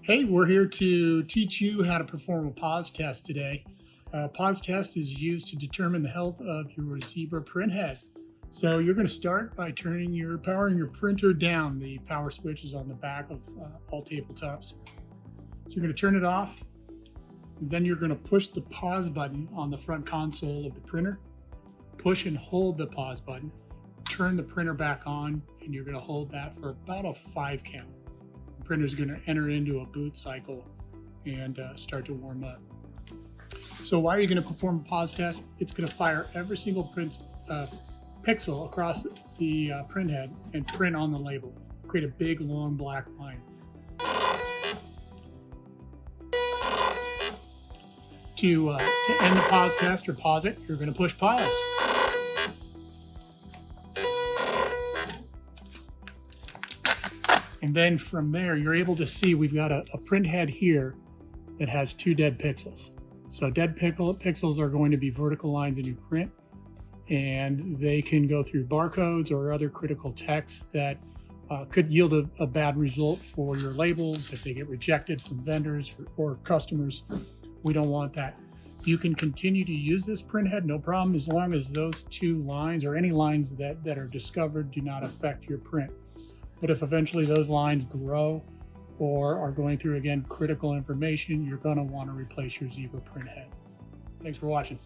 Hey, we're here to teach you how to perform a pause test today. A pause test is used to determine the health of your Zebra printhead. So you're going to start by powering your printer down. The power switch is on the back of all tabletops. So you're going to turn it off. Then you're going to push the pause button on the front console of the printer. Push and hold the pause button. Turn the printer back on, and you're going to hold that for about a 5 count. The printer is going to enter into a boot cycle and start to warm up. So why are you going to perform a pause test? It's going to fire every single pixel across the printhead and print on the label. Create a big, long black line. To end the pause test or pause it, you're going to push pause. And then from there, you're able to see we've got a printhead here that has 2 dead pixels. So dead pixels are going to be vertical lines in your print, and they can go through barcodes or other critical text that could yield a bad result for your labels if they get rejected from vendors or customers. We don't want that. You can continue to use this printhead, no problem, as long as those 2 lines or any lines that are discovered do not affect your print. But if eventually those lines grow or are going through, again, critical information, you're going to want to replace your Zebra printhead. Thanks for watching.